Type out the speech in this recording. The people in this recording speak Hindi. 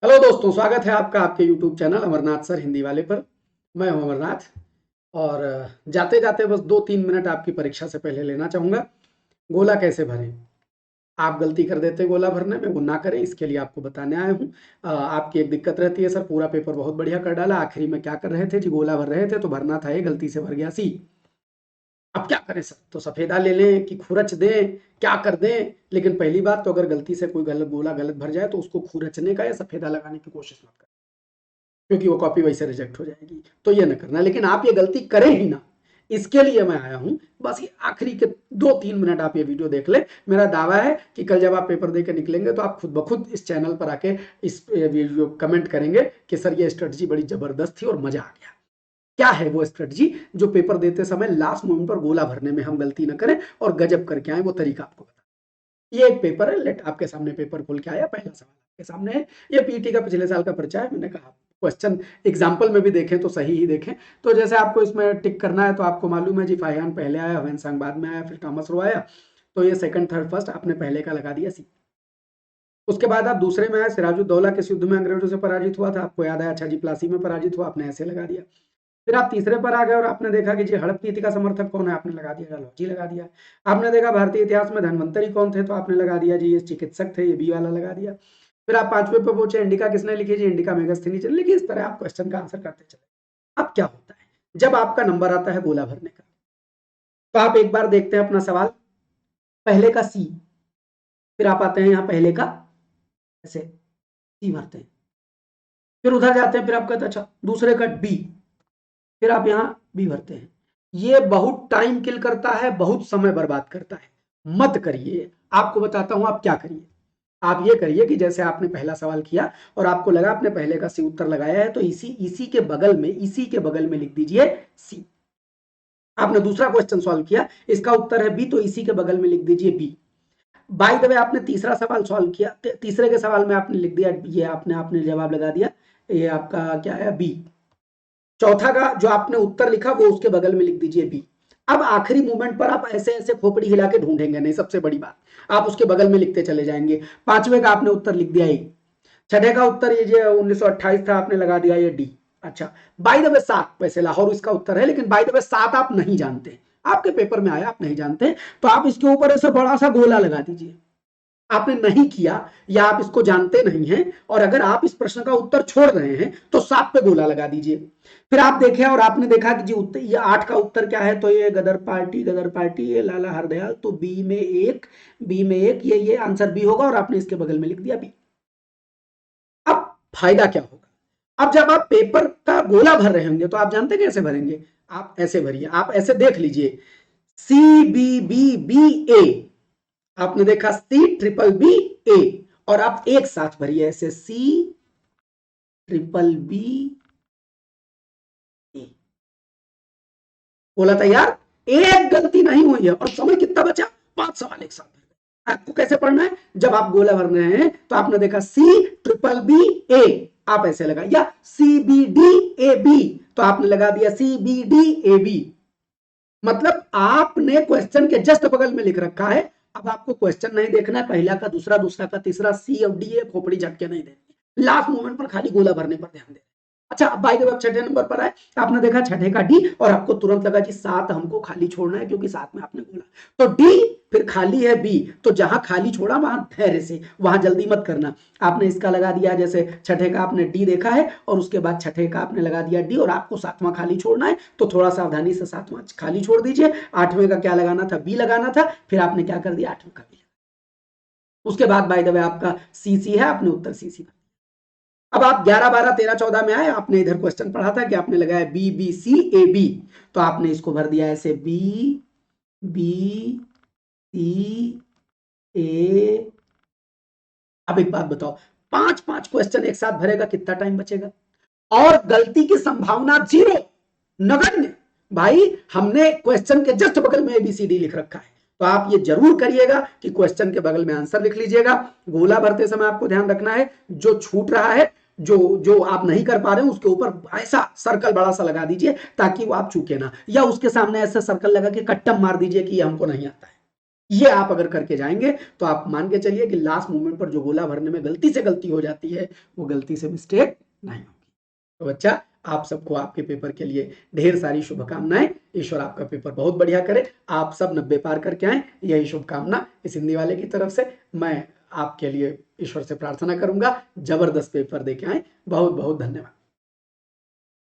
हेलो दोस्तों, स्वागत है आपका आपके YouTube channel Amarnath sir Hindi वाले पर। मैं हूं अमरनाथ और जाते जाते बस 2-3 मिनट आपकी परीक्षा से पहले लेना चाहूँगा। गोला कैसे भरें? आप गलती कर देते गोला भरने में, वो ना करें इसके लिए आपको बताने आया हूँ। आपकी एक दिक्कत रहती है, सर पूरा पेपर बहुत बढ़िया कर डाला, आखिरी में क्या कर रहे थे जी? गोला भर रहे थे तो भरना था, ये गलती से भर गया सी। अब क्या करें सर? तो सफेदा ले लें कि खुरच दें, क्या कर दें? लेकिन पहली बात तो अगर गलती से कोई गलत गोला गलत भर जाए तो उसको खुरचने का या सफेदा लगाने की कोशिश मत करें, क्योंकि वो कॉपी वैसे रिजेक्ट हो जाएगी। तो ये ना करना, लेकिन आप ये गलती करें ही ना, इसके लिए मैं आया हूं। बस ये आखिरी के 2-3 मिनट आप ये वीडियो देख लें। मेरा दावा है कि कल जब आप पेपर दे के निकलेंगे तो आप खुद ब खुद इस चैनल पर आके इस वीडियो कमेंट करेंगे कि सर ये स्ट्रेटजी बड़ी जबरदस्त थी और मजा आ गया। क्या है वो स्ट्रेटजी जो पेपर देते समय लास्ट मोमेंट पर गोला भरने में हम गलती ना करें और गजब करके आए, वो तरीका आपको बता। ये एक पेपर है, लेट आपके सामने पेपर खोल के आया, पहला सवाल आपके सामने है। ये पीटी का पिछले साल का पर्चा है। मैंने कहा क्वेश्चन एग्जाम्पल में भी देखें तो सही ही देखें। तो जैसे आपको इसमें टिक करना है तो आपको मालूम है जी, फाहियान पहले आया, हवेनसांग बाद में आया, फिर टॉमस रो आया। तो ये सेकंड थर्ड फर्स्ट आपने पहले का लगा दिया सी। उसके बाद आप दूसरे में आए, सिराजुद्दौला किस युद्ध में अंग्रेजों से पराजित हुआ था? आपको याद है, अच्छा जी प्लासी में पराजित हुआ, आपने ऐसे लगा दिया। फिर आप तीसरे पर आ गए और आपने देखा कि जी हड़प नीति का समर्थक कौन है? आपने लगा दिया लॉजी लगा दिया। आपने देखा भारतीय इतिहास में धन्वंतरी कौन थे? तो आपने लगा दिया जी ये चिकित्सक थे, ये बी वाला लगा दिया। फिर आप पांचवे पे पहुंचे, इंडिका किसने लिखी? जी इंडिका मेगास्थनीज ने लिखी। इस तरह आप क्वेश्चन का आंसर करते चले। अब क्या होता है जब आपका नंबर आता है गोला भरने का? तो आप एक बार देखते हैं अपना सवाल, पहले का सी, फिर आप आते हैं यहाँ पहले का ऐसे सी भरते हैं, फिर उधर जाते हैं, फिर आप कहते हैं अच्छा दूसरे का डी, फिर आप यहां बी भरते हैं। ये बहुत टाइम किल करता है, बहुत समय बर्बाद करता है, मत करिए। आपको बताता हूं आप क्या करिए। आप ये करिए कि जैसे आपने पहला सवाल किया और आपको लगा आपने पहले का सी उत्तर लगाया है, तो इसी के बगल में लिख दीजिए सी। आपने दूसरा क्वेश्चन सॉल्व किया, इसका उत्तर है बी, तो इसी के बगल में लिख दीजिए बी। बाय द वे आपने तीसरा सवाल सॉल्व किया, तीसरे के सवाल में आपने लिख दिया ये, आपने जवाब लगा दिया, ये आपका क्या है? बी। चौथा का जो आपने उत्तर लिखा वो उसके बगल में लिख दीजिए बी। अब आखिरी मोमेंट पर आप ऐसे ऐसे खोपड़ी हिला के ढूंढेंगे नहीं, सबसे बड़ी बात, आप उसके बगल में लिखते चले जाएंगे। पांचवे का आपने उत्तर लिख दिया ए, छठे का उत्तर ये जो 1928 था, आपने लगा दिया ये डी। अच्छा, बाय द वे 7 वैसे लाहौर इसका उत्तर है, लेकिन बाय द वे 7 आप नहीं जानते, आपके पेपर में आया, आप नहीं जानते, तो आप इसके ऊपर ऐसे बड़ा सा गोला लगा दीजिए। आपने नहीं किया या आप इसको जानते नहीं हैं, और अगर आप इस प्रश्न का उत्तर छोड़ रहे हैं तो 7 पे गोला लगा दीजिए। फिर आप देखें और आपने देखा कि जी उत्तर, ये 8 का उत्तर क्या है? तो ये गदर पार्टी, ये लाला हरदयाल, तो बी में एक, ये आंसर बी होगा, और आपने इसके बगल में लिख दिया बी। अब फायदा क्या होगा? अब जब आप पेपर का गोला भर रहे होंगे तो आप जानते कैसे भरेंगे? आप ऐसे भरिए, आप ऐसे देख लीजिए, सी बी बी बी ए, आपने देखा सी ट्रिपल बी ए, और आप एक साथ भरिए ऐसे सी ट्रिपल बी ए। बोला तैयार? एक गलती नहीं हुई है और समय कितना बचा? 5 सवाल एक साथ। आपको कैसे पढ़ना है? जब आप गोला भर रहे हैं तो आपने देखा सी ट्रिपल बी ए, आप ऐसे लगा, या C B D A B, तो आपने लगा दिया C B D A B. मतलब आपने क्वेश्चन के जस्ट बगल में लिख रखा है। अब आपको क्वेश्चन नहीं देखना है, पहला का दूसरा, दूसरा का तीसरा, सी और डी ए खोपड़ी झटके नहीं देनी, लास्ट मोमेंट पर खाली गोला भरने पर ध्यान देना। अच्छा, बाय द वे छठे नंबर पर आए, आपने देखा छठे का डी, और आपको तुरंत लगा कि 7 हमको खाली छोड़ना है क्योंकि 7 में आपने बोला, तो डी फिर खाली है बी, तो जहां खाली छोड़ा वहां धैर्य से, वहां जल्दी मत करना। आपने इसका लगा दिया, जैसे छठे का आपने डी देखा है और उसके बाद छठे का आपने लगा दिया डी, और आपको 7वां खाली छोड़ना है, तो थोड़ा सावधानी से 7वां खाली छोड़ दीजिए। 8वें का क्या लगाना था? बी लगाना था, फिर आपने क्या कर दिया? 8वें का बी। उसके बाद बाय द वे आपका सी सी है, आपने उत्तर सी सी। अब आप 11 12 13 14 में आए, आपने इधर क्वेश्चन पढ़ा था कि आपने लगाया B B C A B, तो आपने इसको भर दिया ऐसे बी बी सी ए। अब एक बात बताओ, 5 क्वेश्चन एक साथ भरेगा, कितना टाइम बचेगा? और गलती की संभावना 0, नगण्य। भाई हमने क्वेश्चन के जस्ट बगल में एबीसीडी लिख रखा है, तो आप ये जरूर करिएगा कि क्वेश्चन के बगल में आंसर लिख लीजिएगा। गोला भरते समय आपको ध्यान रखना है, जो छूट रहा है, जो जो आप नहीं कर पा रहे हैं, उसके ऊपर ऐसा सर्कल बड़ा सा लगा दीजिए ताकि वो आप चूके ना, या उसके सामने ऐसा सर्कल लगा के कट्टम मार दीजिए कि ये हमको नहीं आता है। ये आप अगर करके जाएंगे तो आप मान के चलिए कि लास्ट मोमेंट पर जो गोला भरने में गलती से गलती हो जाती है वो गलती से मिस्टेक नहीं होगी। तो बच्चा आप सबको आपके पेपर के लिए ढेर सारी शुभकामनाएं। ईश्वर आपका पेपर बहुत बढ़िया करे, आप सब 90 पार करके आए, यही शुभकामना इस हिंदी वाले की तरफ से मैं आपके लिए ईश्वर से प्रार्थना करूंगा। जबरदस्त पेपर देके आए। बहुत बहुत धन्यवाद।